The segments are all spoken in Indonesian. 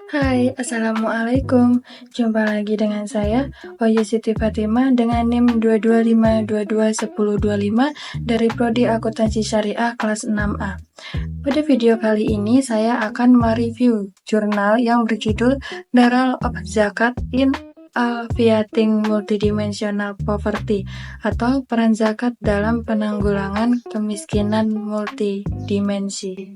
Hai, Assalamualaikum. Jumpa lagi dengan saya, Oyu Siti Fatimah dengan NIM 225221025 dari Prodi Akuntansi Syariah kelas 6A. Pada video kali ini, saya akan mereview jurnal yang berjudul The Role of Zakat in Alleviating Multidimensional Poverty atau peran zakat dalam penanggulangan kemiskinan multidimensi.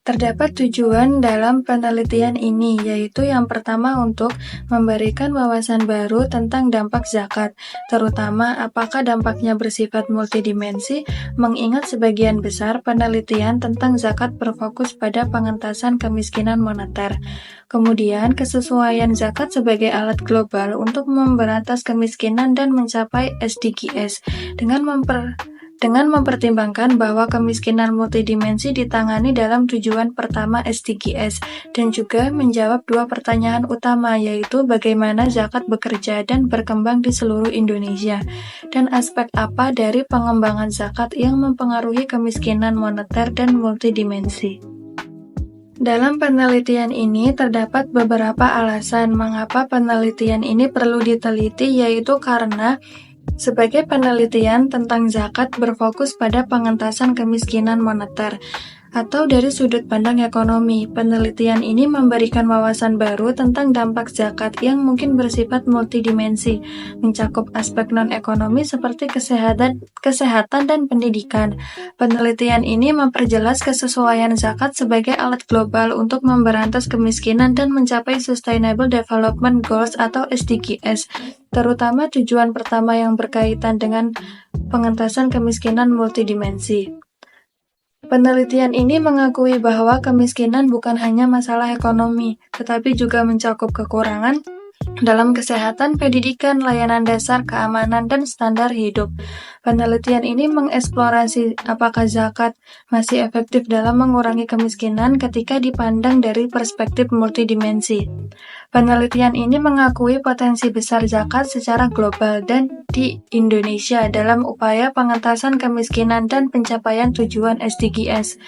Terdapat tujuan dalam penelitian ini, yaitu yang pertama untuk memberikan wawasan baru tentang dampak zakat, terutama apakah dampaknya bersifat multidimensi, mengingat sebagian besar penelitian tentang zakat berfokus pada pengentasan kemiskinan moneter. Kemudian, kesesuaian zakat sebagai alat global untuk memberantas kemiskinan dan mencapai SDGs dengan mempertimbangkan bahwa kemiskinan multidimensi ditangani dalam tujuan pertama SDGs dan juga menjawab dua pertanyaan utama, yaitu bagaimana zakat bekerja dan berkembang di seluruh Indonesia dan aspek apa dari pengembangan zakat yang mempengaruhi kemiskinan moneter dan multidimensi. Dalam penelitian ini terdapat beberapa alasan mengapa penelitian ini perlu diteliti, yaitu karena sebagai penelitian tentang zakat berfokus pada pengentasan kemiskinan moneter, atau dari sudut pandang ekonomi, penelitian ini memberikan wawasan baru tentang dampak zakat yang mungkin bersifat multidimensi, mencakup aspek non-ekonomi seperti kesehatan dan pendidikan. Penelitian ini memperjelas kesesuaian zakat sebagai alat global untuk memberantas kemiskinan dan mencapai Sustainable Development Goals atau SDGs, terutama tujuan pertama yang berkaitan dengan pengentasan kemiskinan multidimensi. Penelitian ini mengakui bahwa kemiskinan bukan hanya masalah ekonomi, tetapi juga mencakup kekurangan dalam kesehatan, pendidikan, layanan dasar, keamanan, dan standar hidup. Penelitian ini mengeksplorasi apakah zakat masih efektif dalam mengurangi kemiskinan ketika dipandang dari perspektif multidimensi. Penelitian ini mengakui potensi besar zakat secara global dan di Indonesia dalam upaya pengentasan kemiskinan dan pencapaian tujuan SDGs.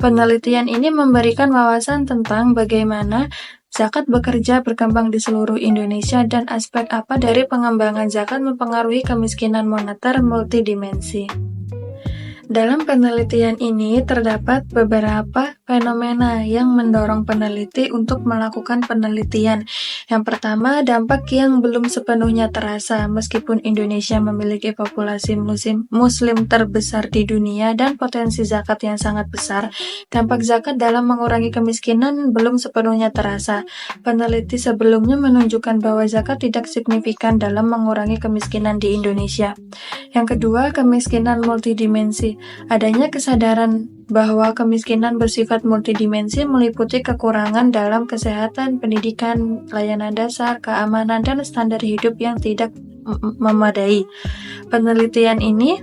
Penelitian ini memberikan wawasan tentang bagaimana zakat bekerja berkembang di seluruh Indonesia dan aspek apa dari pengembangan zakat mempengaruhi kemiskinan moneter multidimensi. Dalam penelitian ini terdapat beberapa fenomena yang mendorong peneliti untuk melakukan penelitian. Yang pertama, dampak yang belum sepenuhnya terasa meskipun Indonesia memiliki populasi muslim terbesar di dunia dan potensi zakat yang sangat besar. Dampak zakat dalam mengurangi kemiskinan belum sepenuhnya terasa. Peneliti sebelumnya menunjukkan bahwa zakat tidak signifikan dalam mengurangi kemiskinan di Indonesia. Yang kedua, kemiskinan multidimensi. Adanya kesadaran bahwa kemiskinan bersifat multidimensi meliputi kekurangan dalam kesehatan, pendidikan, layanan dasar, keamanan, dan standar hidup yang tidak memadai. Penelitian ini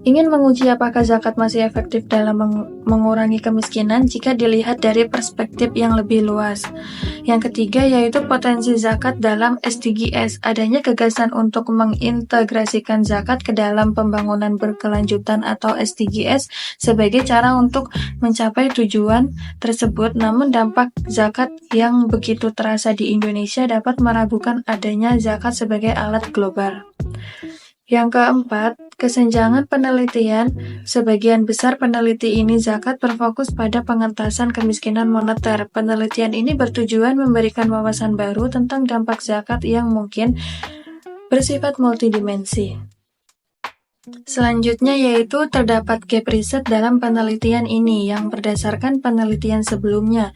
ingin menguji apakah zakat masih efektif dalam mengurangi kemiskinan jika dilihat dari perspektif yang lebih luas. Yang ketiga yaitu potensi zakat dalam SDGs. Adanya gagasan untuk mengintegrasikan zakat ke dalam pembangunan berkelanjutan atau SDGs sebagai cara untuk mencapai tujuan tersebut, namun dampak zakat yang begitu terasa di Indonesia dapat meragukan adanya zakat sebagai alat global. Yang keempat, kesenjangan penelitian. Sebagian besar peneliti ini zakat berfokus pada pengentasan kemiskinan moneter. Penelitian ini bertujuan memberikan wawasan baru tentang dampak zakat yang mungkin bersifat multidimensi. Selanjutnya yaitu terdapat gap riset dalam penelitian ini yang berdasarkan penelitian sebelumnya.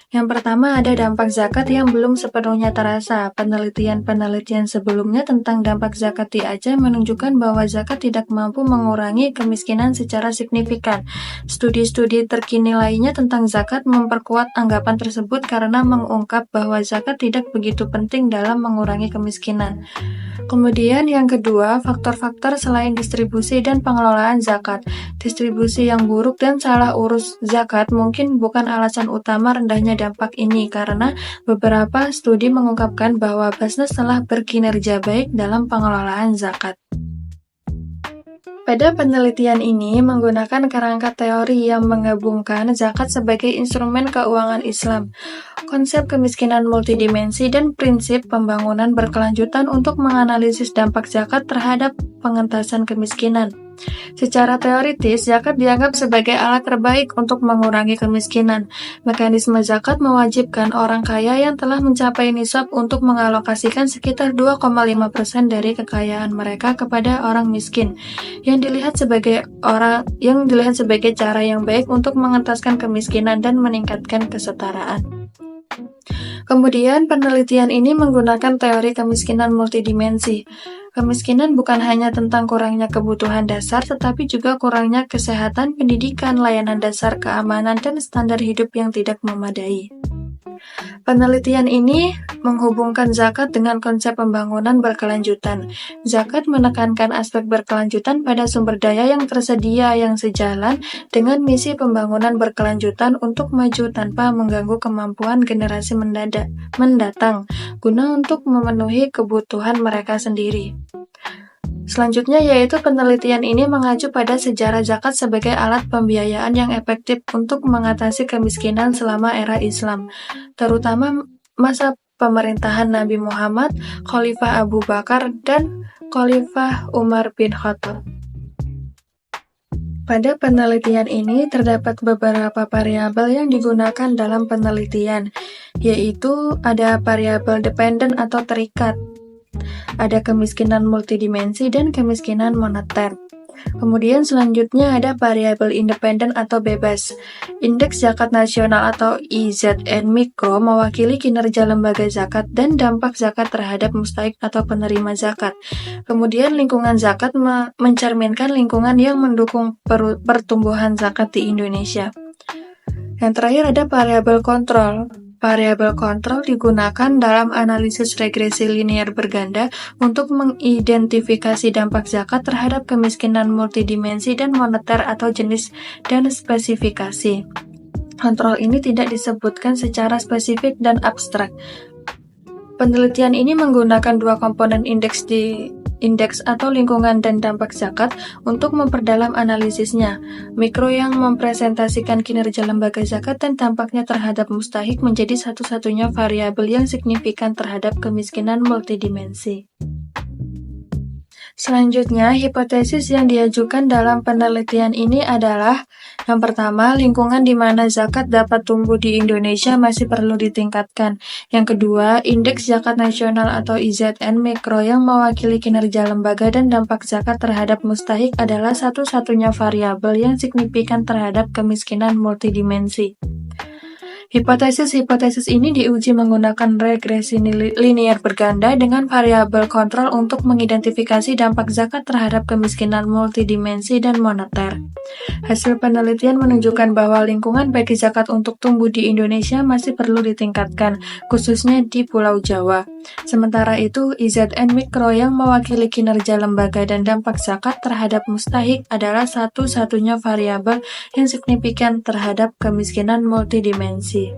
Yang pertama ada dampak zakat yang belum sepenuhnya terasa. Penelitian-penelitian sebelumnya tentang dampak zakat di Aceh menunjukkan bahwa zakat tidak mampu mengurangi kemiskinan secara signifikan. Studi-studi terkini lainnya tentang zakat memperkuat anggapan tersebut karena mengungkap bahwa zakat tidak begitu penting dalam mengurangi kemiskinan. Kemudian yang kedua, faktor-faktor selain distribusi dan pengelolaan zakat. Distribusi yang buruk dan salah urus zakat mungkin bukan alasan utama rendahnya dampak ini karena beberapa studi mengungkapkan bahwa Basnas telah berkinerja baik dalam pengelolaan zakat. Pada penelitian ini menggunakan kerangka teori yang menggabungkan zakat sebagai instrumen keuangan Islam, konsep kemiskinan multidimensi, dan prinsip pembangunan berkelanjutan untuk menganalisis dampak zakat terhadap pengentasan kemiskinan. Secara teoritis, zakat dianggap sebagai alat terbaik untuk mengurangi kemiskinan. Mekanisme zakat mewajibkan orang kaya yang telah mencapai nisab untuk mengalokasikan sekitar 2,5% dari kekayaan mereka kepada orang miskin, yang dilihat sebagai cara yang baik untuk mengentaskan kemiskinan dan meningkatkan kesetaraan. Kemudian, penelitian ini menggunakan teori kemiskinan multidimensi. Kemiskinan bukan hanya tentang kurangnya kebutuhan dasar, tetapi juga kurangnya kesehatan, pendidikan, layanan dasar, keamanan, dan standar hidup yang tidak memadai. Penelitian ini menghubungkan zakat dengan konsep pembangunan berkelanjutan. Zakat menekankan aspek berkelanjutan pada sumber daya yang tersedia yang sejalan dengan misi pembangunan berkelanjutan untuk maju tanpa mengganggu kemampuan generasi mendatang, guna untuk memenuhi kebutuhan mereka sendiri. Selanjutnya yaitu penelitian ini mengacu pada sejarah zakat sebagai alat pembiayaan yang efektif untuk mengatasi kemiskinan selama era Islam, terutama masa pemerintahan Nabi Muhammad, Khalifah Abu Bakar, dan Khalifah Umar bin Khattab. Pada penelitian ini terdapat beberapa variabel yang digunakan dalam penelitian, yaitu ada variabel dependen atau terikat, ada kemiskinan multidimensi dan kemiskinan moneter. Kemudian selanjutnya ada variabel independen atau bebas. Indeks zakat nasional atau IZN mikro mewakili kinerja lembaga zakat dan dampak zakat terhadap mustahik atau penerima zakat. Kemudian lingkungan zakat mencerminkan lingkungan yang mendukung pertumbuhan zakat di Indonesia. Yang terakhir ada variabel kontrol. Variabel kontrol digunakan dalam analisis regresi linear berganda untuk mengidentifikasi dampak zakat terhadap kemiskinan multidimensi dan moneter atau jenis dan spesifikasi. Kontrol ini tidak disebutkan secara spesifik dan abstrak. Penelitian ini menggunakan dua komponen indeks atau lingkungan dan dampak zakat untuk memperdalam analisisnya. Mikro yang mempresentasikan kinerja lembaga zakat dan dampaknya terhadap mustahik menjadi satu-satunya variabel yang signifikan terhadap kemiskinan multidimensi. Selanjutnya, hipotesis yang diajukan dalam penelitian ini adalah yang pertama, lingkungan di mana zakat dapat tumbuh di Indonesia masih perlu ditingkatkan. Yang kedua, indeks zakat nasional atau IZN mikro yang mewakili kinerja lembaga dan dampak zakat terhadap mustahik adalah satu-satunya variabel yang signifikan terhadap kemiskinan multidimensi. Hipotesis ini diuji menggunakan regresi linear berganda dengan variabel kontrol untuk mengidentifikasi dampak zakat terhadap kemiskinan multidimensi dan moneter. Hasil penelitian menunjukkan bahwa lingkungan bagi zakat untuk tumbuh di Indonesia masih perlu ditingkatkan, khususnya di Pulau Jawa. Sementara itu, IZN mikro yang mewakili kinerja lembaga dan dampak zakat terhadap mustahik adalah satu-satunya variabel yang signifikan terhadap kemiskinan multidimensi.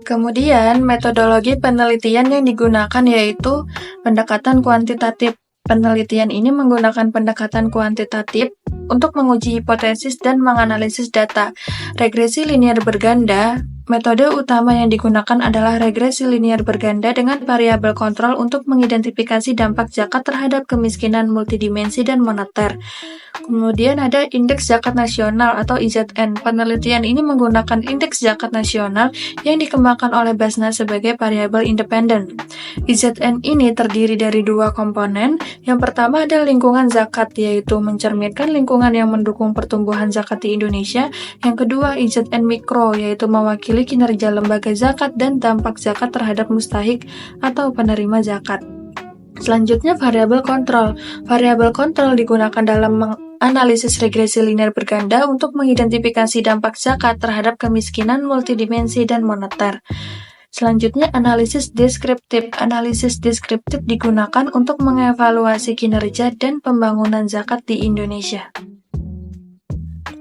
Kemudian, metodologi penelitian yang digunakan yaitu pendekatan kuantitatif. Penelitian ini menggunakan pendekatan kuantitatif untuk menguji hipotesis dan menganalisis data. Regresi linear berganda, metode utama yang digunakan adalah regresi linear berganda dengan variabel kontrol untuk mengidentifikasi dampak zakat terhadap kemiskinan multidimensi dan moneter. Kemudian ada indeks zakat nasional atau IZN. Penelitian ini menggunakan indeks zakat nasional yang dikembangkan oleh Basnas sebagai variabel independen. IZN ini terdiri dari dua komponen. Yang pertama adalah lingkungan zakat, yaitu mencerminkan lingkungan yang mendukung pertumbuhan zakat di Indonesia. Yang kedua, IZN mikro, yaitu mewakili kinerja lembaga zakat dan dampak zakat terhadap mustahik atau penerima zakat. Selanjutnya, variabel kontrol. Variabel kontrol digunakan dalam menganalisis regresi linear berganda untuk mengidentifikasi dampak zakat terhadap kemiskinan multidimensi dan moneter. Selanjutnya, analisis deskriptif. Analisis deskriptif digunakan untuk mengevaluasi kinerja dan pembangunan zakat di Indonesia.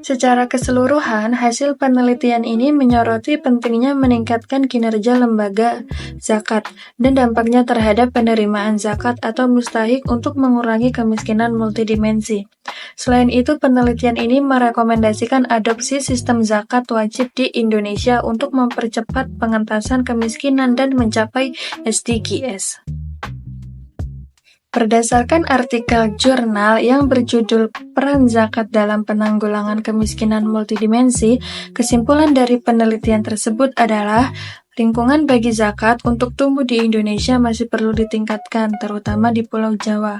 Secara keseluruhan, hasil penelitian ini menyoroti pentingnya meningkatkan kinerja lembaga zakat dan dampaknya terhadap penerimaan zakat atau mustahik untuk mengurangi kemiskinan multidimensi. Selain itu, penelitian ini merekomendasikan adopsi sistem zakat wajib di Indonesia untuk mempercepat pengentasan kemiskinan dan mencapai SDGs. Berdasarkan artikel jurnal yang berjudul Peran Zakat dalam Penanggulangan Kemiskinan Multidimensi, kesimpulan dari penelitian tersebut adalah lingkungan bagi zakat untuk tumbuh di Indonesia masih perlu ditingkatkan, terutama di Pulau Jawa.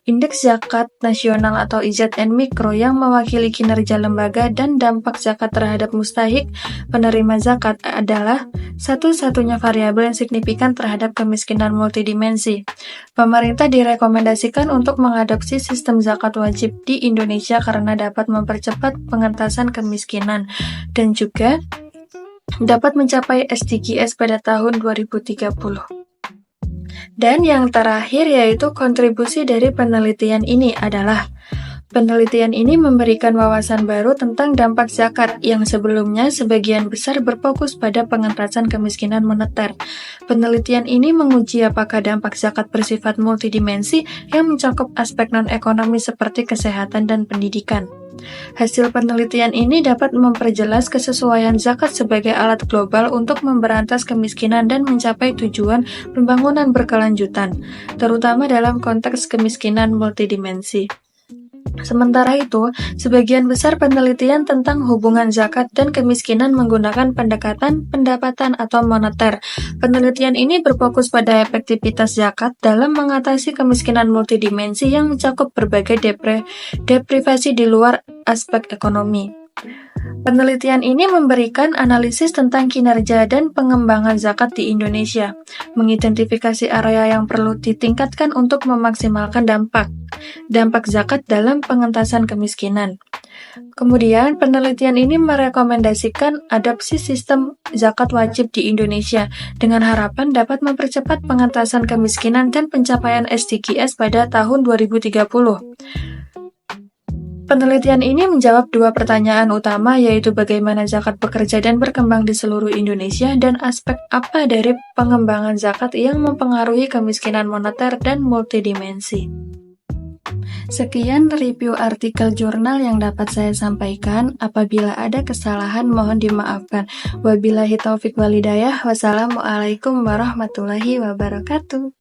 Indeks Zakat Nasional atau IZN Mikro yang mewakili kinerja lembaga dan dampak zakat terhadap mustahik penerima zakat adalah satu-satunya variabel yang signifikan terhadap kemiskinan multidimensi. Pemerintah direkomendasikan untuk mengadopsi sistem zakat wajib di Indonesia karena dapat mempercepat pengentasan kemiskinan dan juga dapat mencapai SDGs pada tahun 2030. Dan yang terakhir yaitu kontribusi dari penelitian ini adalah penelitian ini memberikan wawasan baru tentang dampak zakat yang sebelumnya sebagian besar berfokus pada pengentasan kemiskinan moneter. Penelitian ini menguji apakah dampak zakat bersifat multidimensi yang mencakup aspek non-ekonomi seperti kesehatan dan pendidikan. Hasil penelitian ini dapat memperjelas kesesuaian zakat sebagai alat global untuk memberantas kemiskinan dan mencapai tujuan pembangunan berkelanjutan, terutama dalam konteks kemiskinan multidimensi. Sementara itu, sebagian besar penelitian tentang hubungan zakat dan kemiskinan menggunakan pendekatan pendapatan atau moneter. Penelitian ini berfokus pada efektivitas zakat dalam mengatasi kemiskinan multidimensi yang mencakup berbagai deprivasi di luar aspek ekonomi. Penelitian ini memberikan analisis tentang kinerja dan pengembangan zakat di Indonesia, mengidentifikasi area yang perlu ditingkatkan untuk memaksimalkan dampak zakat dalam pengentasan kemiskinan. Kemudian, penelitian ini merekomendasikan adopsi sistem zakat wajib di Indonesia dengan harapan dapat mempercepat pengentasan kemiskinan dan pencapaian SDGs pada tahun 2030. Penelitian ini menjawab dua pertanyaan utama, yaitu bagaimana zakat bekerja dan berkembang di seluruh Indonesia dan aspek apa dari pengembangan zakat yang mempengaruhi kemiskinan moneter dan multidimensi. Sekian review artikel jurnal yang dapat saya sampaikan. Apabila ada kesalahan mohon dimaafkan. Wabillahi taufik walhidayah. Wassalamualaikum warahmatullahi wabarakatuh.